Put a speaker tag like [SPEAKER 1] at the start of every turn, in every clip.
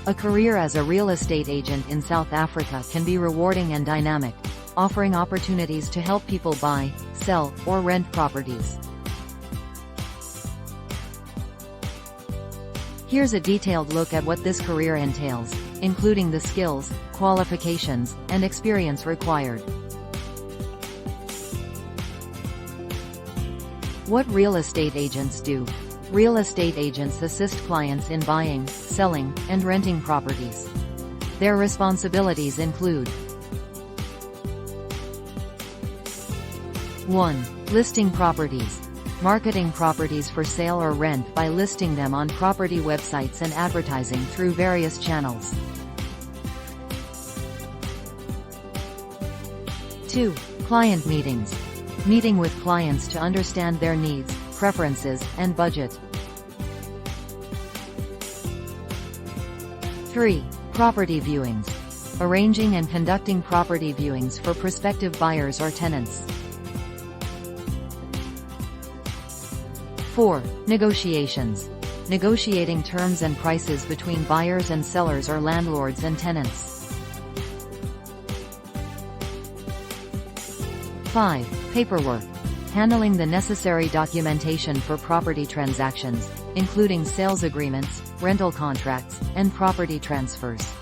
[SPEAKER 1] A career as a real estate agent in South Africa can be rewarding and dynamic, offering opportunities to help people buy, sell, or rent properties. Here's a detailed look at what this career entails, including the skills, qualifications, and experience required. What real estate agents do. Real estate agents assist clients in buying, selling, and renting properties. Their responsibilities include 1. Listing properties. Marketing properties for sale or rent by listing them on property websites and advertising through various channels. 2. Client meetings. Meeting with clients to understand their needs, preferences, and budget. 3. Property viewings. Arranging and conducting property viewings for prospective buyers or tenants. 4. Negotiations. Negotiating terms and prices between buyers and sellers or landlords and tenants. 5. Paperwork. Handling the necessary documentation for property transactions, including sales agreements, rental contracts, and property transfers.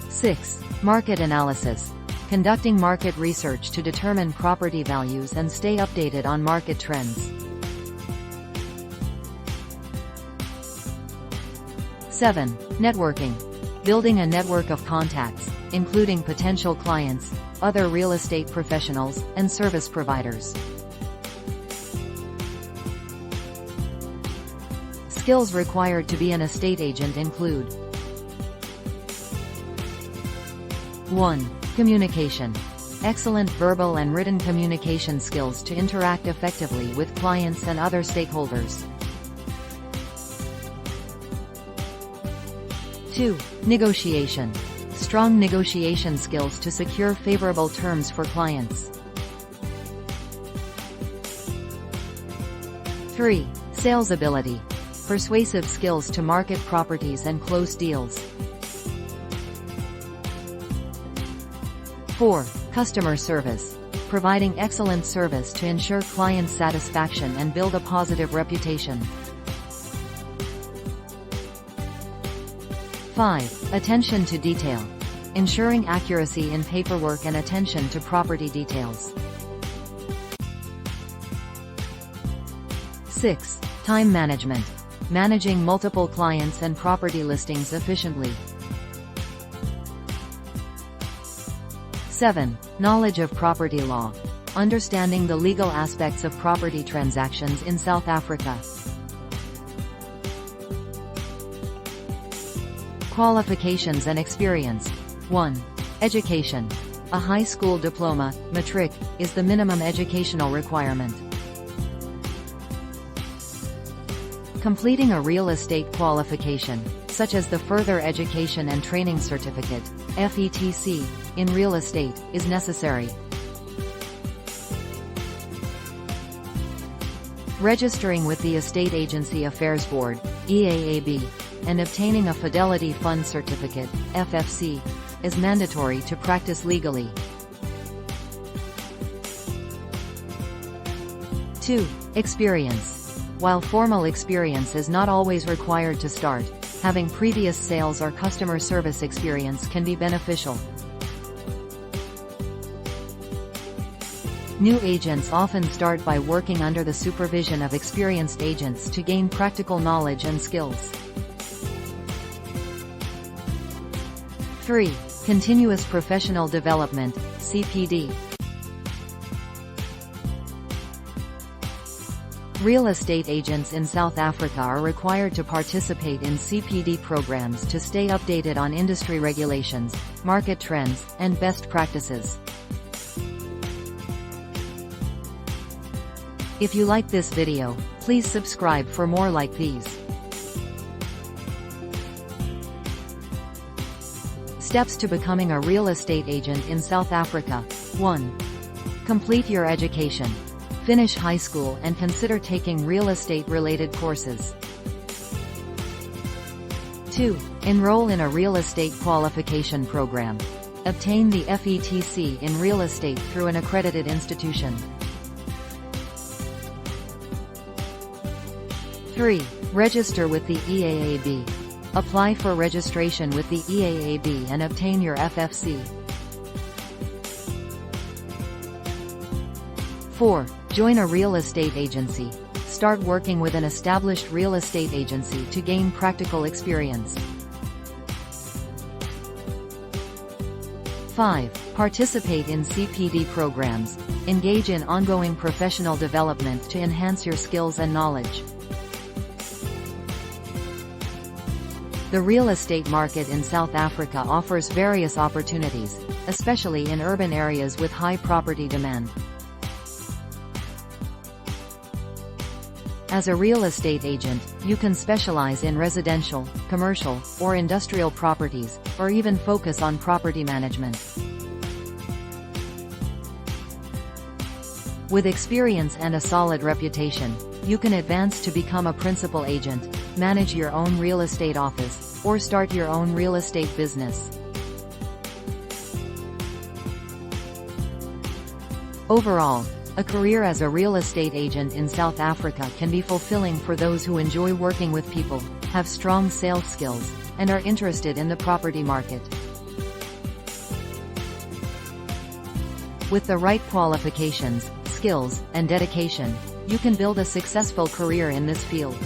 [SPEAKER 1] 6. Market analysis. Conducting market research to determine property values and stay updated on market trends. 7. Networking. Building a network of contacts, including potential clients, other real estate professionals, and service providers. Skills required to be an estate agent include 1. Communication. Excellent verbal and written communication skills to interact effectively with clients and other stakeholders. 2. Negotiation. Strong negotiation skills to secure favorable terms for clients. 3. Sales ability. Persuasive skills to market properties and close deals. 4. Customer service. Providing excellent service to ensure client satisfaction and build a positive reputation. 5. Attention to detail. Ensuring accuracy in paperwork and attention to property details. 6. Time management. Managing multiple clients and property listings efficiently. 7. Knowledge of property law. Understanding the legal aspects of property transactions in South Africa. Qualifications and experience. 1. Education. A high school diploma, matric, is the minimum educational requirement. Completing a real estate qualification, such as the Further Education and Training Certificate, FETC, in real estate, is necessary. Registering with the Estate Agency Affairs Board, EAAB, and obtaining a Fidelity Fund Certificate, FFC, is mandatory to practice legally. 2. Experience. While formal experience is not always required to start, having previous sales or customer service experience can be beneficial. New agents often start by working under the supervision of experienced agents to gain practical knowledge and skills. 3. Continuous professional development, CPD. Real estate agents in South Africa are required to participate in CPD programs to stay updated on industry regulations, market trends, and best practices. If you like this video, please subscribe for more like these. Steps to becoming a real estate agent in South Africa. 1. Complete your education. Finish high school and consider taking real estate-related courses. 2. Enroll in a real estate qualification program. Obtain the FETC in real estate through an accredited institution. 3. Register with the EAAB. Apply for registration with the EAAB and obtain your FFC. 4. Join a real estate agency. Start working with an established real estate agency to gain practical experience. 5. Participate in CPD programs. Engage in ongoing professional development to enhance your skills and knowledge. The real estate market in South Africa offers various opportunities, especially in urban areas with high property demand. As a real estate agent, you can specialize in residential, commercial, or industrial properties, or even focus on property management. With experience and a solid reputation, you can advance to become a principal agent, manage your own real estate office, or start your own real estate business. Overall, a career as a real estate agent in South Africa can be fulfilling for those who enjoy working with people, have strong sales skills, and are interested in the property market. With the right qualifications, skills, and dedication, you can build a successful career in this field.